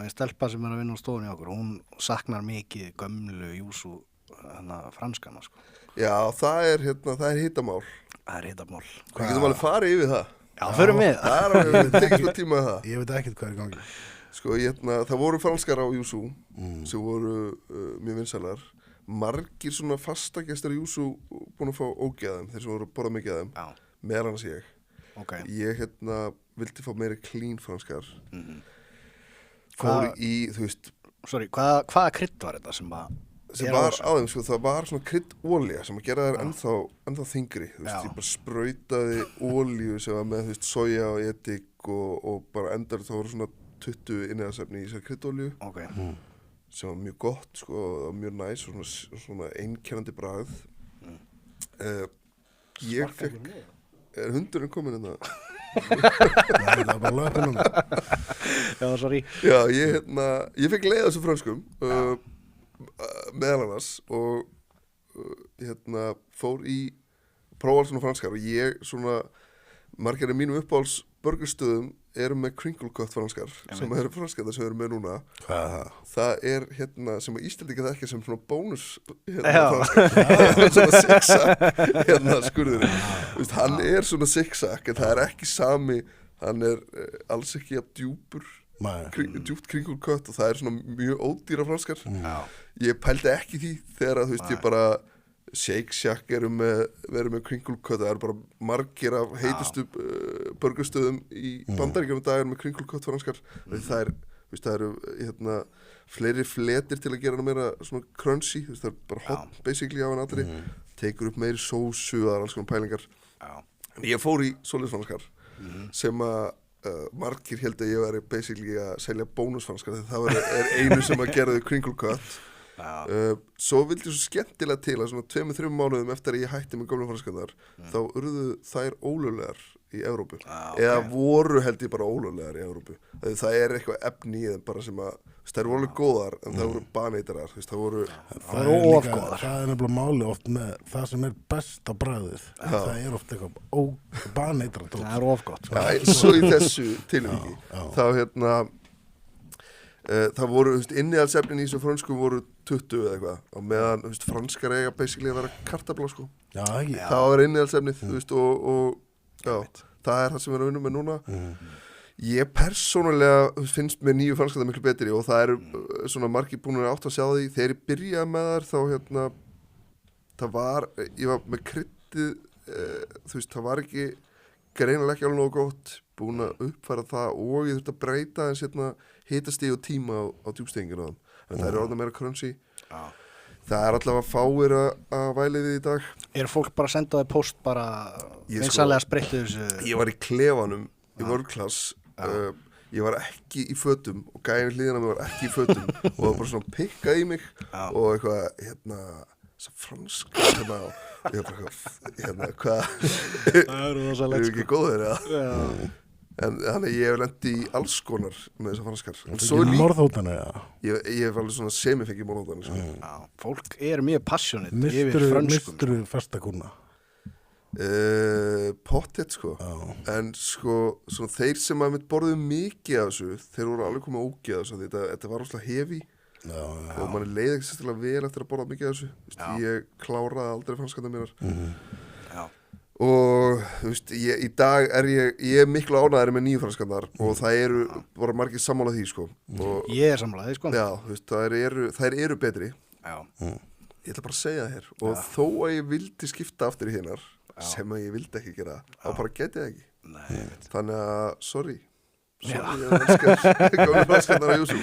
ein stelpa sem að vinna á stofunni okkur, hún saknar mikið gömlu júsú franskana, sko. Já, það er hitamál. Það er hitamál. Við getum alveg farið yfir það. Já, förum við. Það er alveg tekið svo tíma í það. Ég veit ekkert hvað er í gangi. Sko, það voru franskar á júsú sem voru mjög vinsælar. Margir svona fastagestar í júsú búin að fá ógeðum, þeir sem voru að borða mikið af þeim. Já. Meðal annars ég. Ok. Ég vildi fá meiri clean franskar. Fór í, þú veist... Sorry, hvaða krydd var þetta sem að... sem var á þeim, sko, það var svona kryddolía sem að gera þær ennþá þyngri, þú veist, ég bara sprautaði olíu sem var með, þú veist, soja og edik og bara endar þá voru svona 20 innihaldsefni í þessari kryddolíu sem var mjög gott, sko, og mjög næs og svona einkennandi bragð. Ég fekk... Er hundurinn komin inn það? Það er bara löpunum. Já, sorry. Já, ég fekk leið á þessu franskum meðal annars og fór í prófál svona franskar og ég svona margir af mínum uppáhalds burgerstöðum eru með crinkle cut franskar sem eru franskar sem eru með núna. Hvað er það? Það er sem að Íslendingar þekkja sem svona bónus franskar svona zigzag skurðurinn. Hann er svona zigzag en það er ekki sami, hann er alls ekki að djúpur djúpt crinkle cut og það er svona mjög ódýra franskar. Ég pældi ekki því þegar að þú veist ég bara Shake Shack verður með crinkle cut, það eru bara margir af heitustu burgerstöðum í Bandaríkjunum í dag með crinkle cut franskar. Það eru fleiri fletir til að gera hana meira svona crunchy, það er bara hot basically á hann allri, tekur upp meiri sósu og alls konar pælingar. En ég fór í svoleiðis franskar sem að margir held að ég væri basically að selja bónusfranskar þegar það er einu sem að gera þau crinkle cut. Svo vildi ég svo skemmtilega til að svona 2-3 mánuðum eftir að ég hætti með gömlu franskarnar þá urðu þær ólöglegar í Evrópu eða voru held ég bara ólöglegar í Evrópu. Það er eitthvað efni í þeim bara sem að þær voru alveg góðar en það voru baneitrar, það voru ofgóðar. Það er nefnilega máli oft með það sem er best á bragðið. Það er oft eitthvað baneitrar. Það er ofgott. Svo í þessu tilviki þá það voru, innihaldsefnin í þessu frönskum voru 20 eða eitthvað og meðan, franskar eiga basically að vera kartafla, sko. Já, ekki. Það var innihaldsefnið, og já, það er það sem við erum að vinna með núna. Ég persónulega finnst mér nýju franskar það miklu betri og það eru svona margir búin að átt að sjá því. Þegar ég byrjaði með þar þá, ég var með kryddið, það var ekki greinilega ekki alveg nógu gott, búin að uppfæra það og ég þurfti að breyta eins hitastig og tíma á djúpsteginginu en það eru orðið meira crunchy. Það er allavega fáir að væli við í dag. Er fólk bara að senda þig post bara vinsanlega spreyttu þessu? Ég var í klefanum í World Class, ég var ekki í fötum og gæðin hliðina mig var ekki í fötum og það var bara svona pikkað í mig og eitthvað, fransk og ég var bara hvað það er ekki góður en þannig ég hef lent í alls konar með þessar franskar. Morðhótana, ég hef alveg svona semifengið morðhótana, sko. Fólk er mjög passionate yfir frönskum. Misturu fastakúrna? Pottet, sko. En sko svona þeir sem að mitt borðuðu mikið af þessu, þeir voru alveg komið ógeð af þessu, þetta var rosalega heavy og manni leiði ekki sérstilega vel eftir að borða mikið af þessu. Ég kláraði aldrei franskarnar mínar. Og þú veist, í dag er ég miklu ánægðari með nýju franskarnar og það eru bara margir sammála því, sko. Ég er sammála því, sko. Já, þú veist, þær eru betri. Ég ætla bara að segja það hér og þó að ég vildi skipta aftur í hinnar sem að ég vildi ekki gera þá bara geti ég ekki. Þannig að, sorry ég elskar gömlu franskarnar á Júsú.